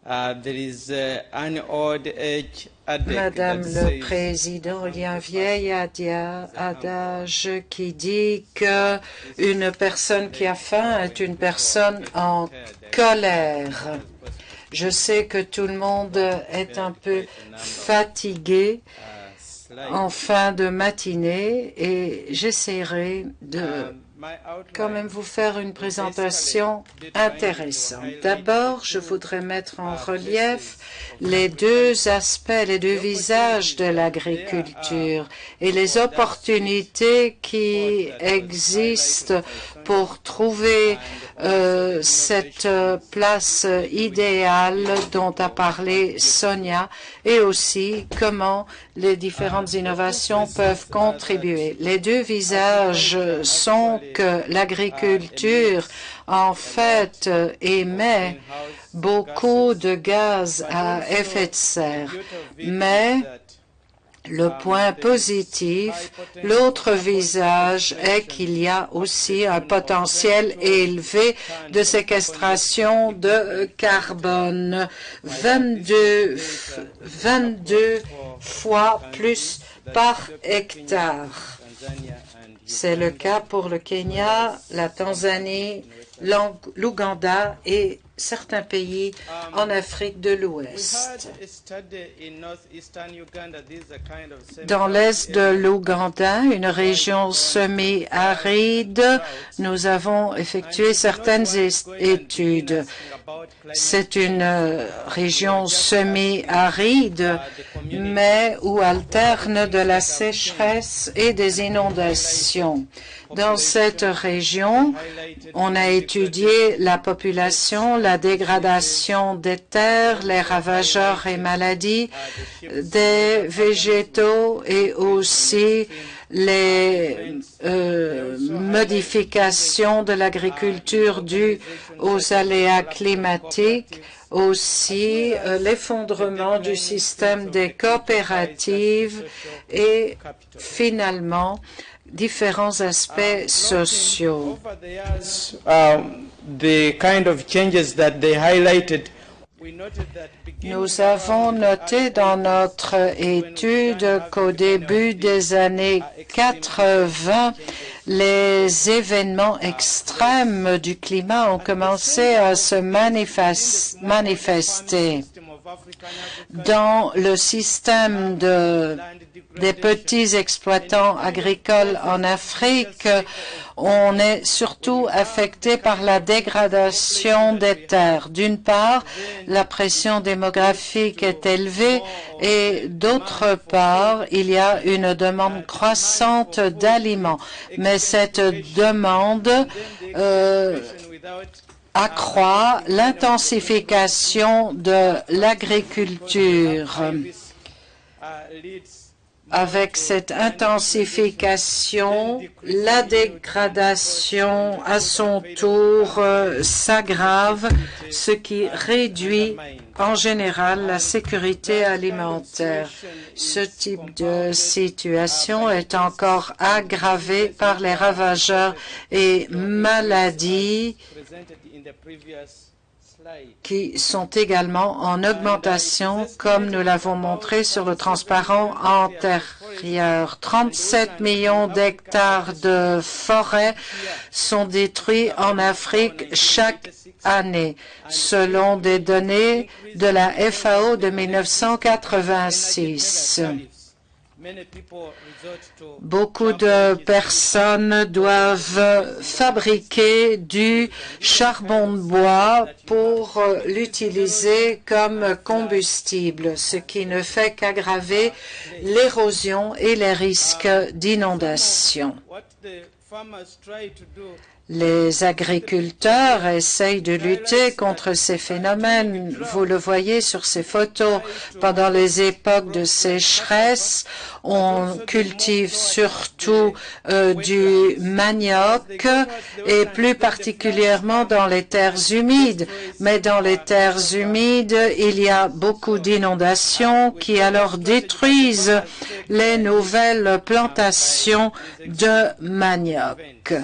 Madame le Président, il y a un vieil adage qui dit que une personne qui a faim est une personne en colère. Je sais que tout le monde est un peu fatigué en fin de matinée et j'essaierai de quand même vous faire une présentation intéressante. D'abord, je voudrais mettre en relief les deux aspects, les deux visages de l'agriculture et les opportunités qui existent pour trouver cette place idéale dont a parlé Sonia et aussi comment les différentes innovations peuvent contribuer. Les deux visages sont que l'agriculture, en fait, émet beaucoup de gaz à effet de serre, mais le point positif, l'autre visage est qu'il y a aussi un potentiel élevé de séquestration de carbone, 22 fois plus par hectare. C'est le cas pour le Kenya, la Tanzanie, l'Ouganda et certains pays en Afrique de l'Ouest. Dans l'est de l'Ouganda, une région semi-aride, nous avons effectué certaines études. C'est une région semi-aride, mais où alterne de la sécheresse et des inondations. Dans cette région, on a étudié la population, la dégradation des terres, les ravageurs et maladies des végétaux et aussi les modifications de l'agriculture dues aux aléas climatiques, aussi l'effondrement du système des coopératives et finalement différents aspects sociaux. Nous avons noté dans notre étude qu'au début des années 80, les événements extrêmes du climat ont commencé à se manifester. Dans le système des petits exploitants agricoles en Afrique, on est surtout affecté par la dégradation des terres. D'une part, la pression démographique est élevée et d'autre part, il y a une demande croissante d'aliments. Mais cette demande accroît l'intensification de l'agriculture. Avec cette intensification, la dégradation à son tour s'aggrave, ce qui réduit en général la sécurité alimentaire. Ce type de situation est encore aggravé par les ravageurs et maladies qui sont également en augmentation, comme nous l'avons montré sur le transparent antérieur. 37 millions d'hectares de forêts sont détruits en Afrique chaque année, selon des données de la FAO de 1986. Beaucoup de personnes doivent fabriquer du charbon de bois pour l'utiliser comme combustible, ce qui ne fait qu'aggraver l'érosion et les risques d'inondation. Les agriculteurs essayent de lutter contre ces phénomènes. Vous le voyez sur ces photos. Pendant les époques de sécheresse, on cultive surtout du manioc et plus particulièrement dans les terres humides. Mais dans les terres humides, il y a beaucoup d'inondations qui alors détruisent les nouvelles plantations de manioc.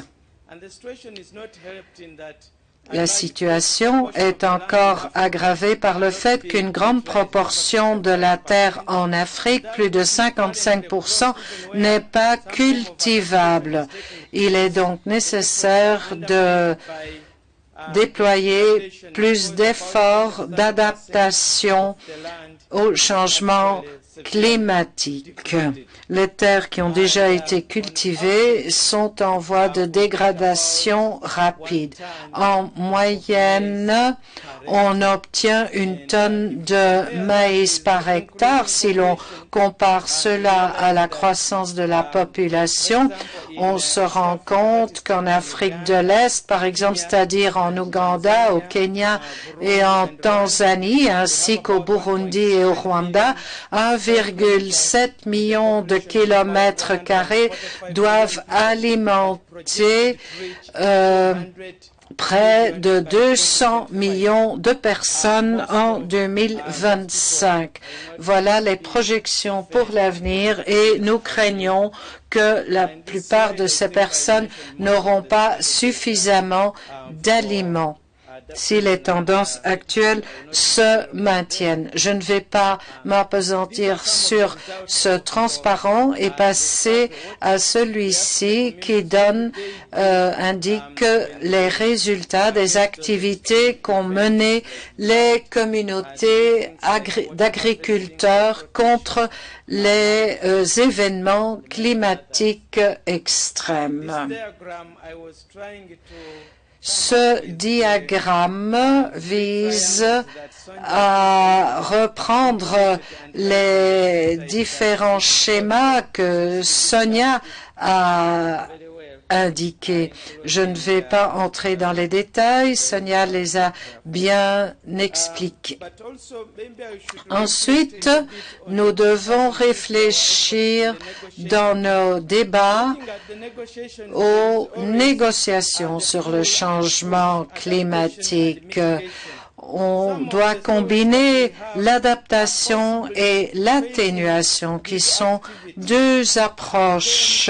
La situation est encore aggravée par le fait qu'une grande proportion de la terre en Afrique, plus de 55%, n'est pas cultivable. Il est donc nécessaire de déployer plus d'efforts d'adaptation au changement climatique. Les terres qui ont déjà été cultivées sont en voie de dégradation rapide. En moyenne, on obtient une tonne de maïs par hectare. Si l'on compare cela à la croissance de la population, on se rend compte qu'en Afrique de l'Est, par exemple, c'est-à-dire en Ouganda, au Kenya et en Tanzanie, ainsi qu'au Burundi et au Rwanda, 1,7 million de kilomètres carrés doivent alimenter près de 200 millions de personnes en 2025. Voilà les projections pour l'avenir et nous craignons que la plupart de ces personnes n'auront pas suffisamment d'aliments si les tendances actuelles se maintiennent. Je ne vais pas m'appesantir sur ce transparent et passer à celui-ci qui indique les résultats des activités qu'ont menées les communautés d'agriculteurs contre les événements climatiques extrêmes. Ce diagramme vise à reprendre les différents schémas que Sonia a indiqués. Je ne vais pas entrer dans les détails, Sonia les a bien expliqués. Ensuite, nous devons réfléchir dans nos débats aux négociations sur le changement climatique. On doit combiner l'adaptation et l'atténuation qui sont deux approches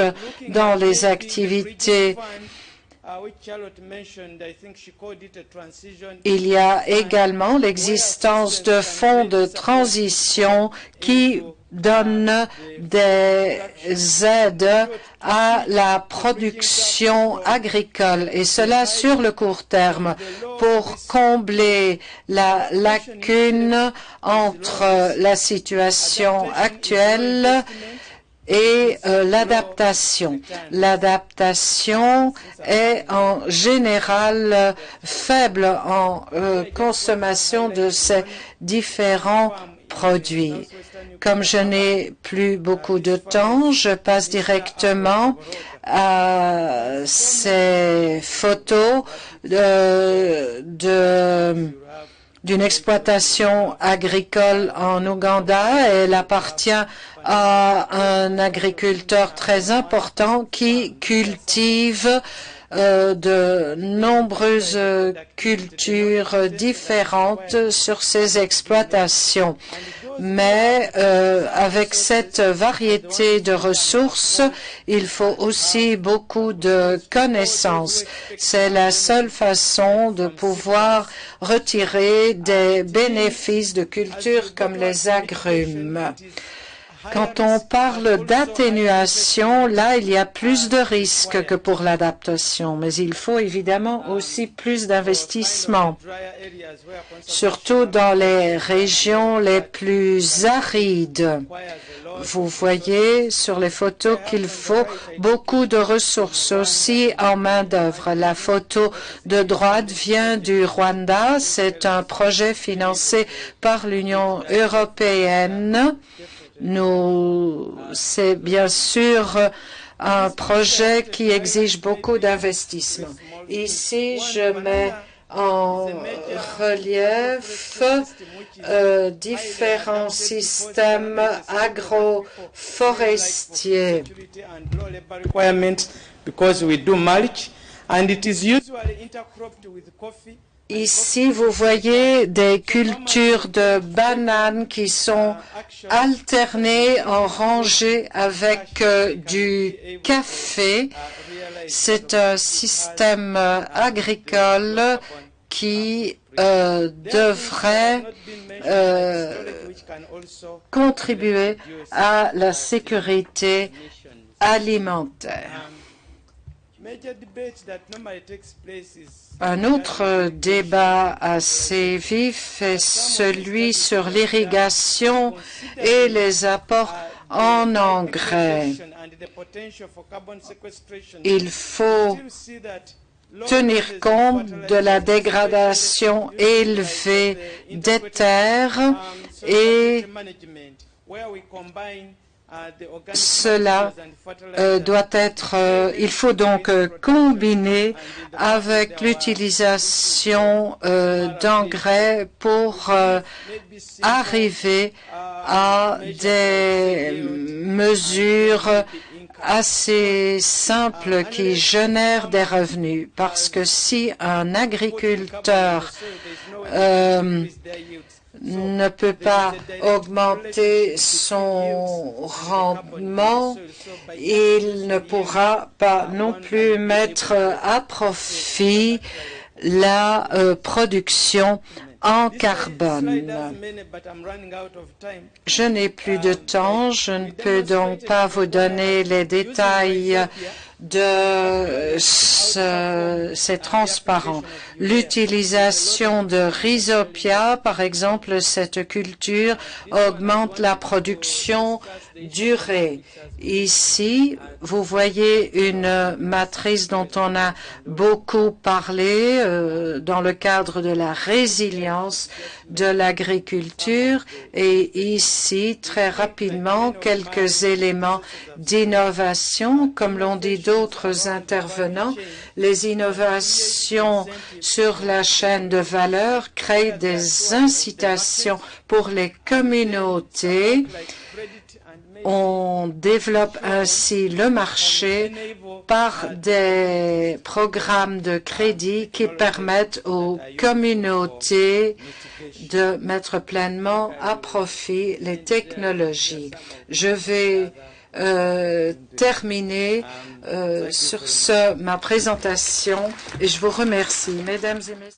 dans les activités. Il y a également l'existence de fonds de transition qui donnent des aides à la production agricole, et cela sur le court terme, pour combler la lacune entre la situation actuelle et l'adaptation. L'adaptation est en général faible en consommation de ces différents produits. Comme je n'ai plus beaucoup de temps, je passe directement à ces photos d'une exploitation agricole en Ouganda. Elle appartient à un agriculteur très important qui cultive de nombreuses cultures différentes sur ses exploitations. Mais avec cette variété de ressources, il faut aussi beaucoup de connaissances. C'est la seule façon de pouvoir retirer des bénéfices de cultures comme les agrumes. Quand on parle d'atténuation, là, il y a plus de risques que pour l'adaptation, mais il faut évidemment aussi plus d'investissement, surtout dans les régions les plus arides. Vous voyez sur les photos qu'il faut beaucoup de ressources aussi en main-d'œuvre. La photo de droite vient du Rwanda. C'est un projet financé par l'Union européenne. C'est bien sûr un projet qui exige beaucoup d'investissement. Ici, je mets en relief différents systèmes agroforestiers. Ici, vous voyez des cultures de bananes qui sont alternées en rangées avec du café. C'est un système agricole qui devrait contribuer à la sécurité alimentaire. Un autre débat assez vif est celui sur l'irrigation et les apports en engrais. Il faut tenir compte de la dégradation élevée des terres et cela doit être, il faut donc combiner avec l'utilisation d'engrais pour arriver à des mesures assez simples qui génèrent des revenus. Parce que si un agriculteur ne peut pas augmenter son rendement, il ne pourra pas non plus mettre à profit la production en carbone. Je n'ai plus de temps, je ne peux donc pas vous donner les détails de c'est transparent. L'utilisation de Rhizopia, par exemple, cette culture augmente la production durée. Ici, vous voyez une matrice dont on a beaucoup parlé dans le cadre de la résilience de l'agriculture et ici, très rapidement, quelques éléments d'innovation, comme l'ont dit d'autres intervenants. Les innovations sur la chaîne de valeur créent des incitations pour les communautés. On développe ainsi le marché par des programmes de crédit qui permettent aux communautés de mettre pleinement à profit les technologies. Je vais terminer sur ma présentation et je vous remercie, mesdames et messieurs.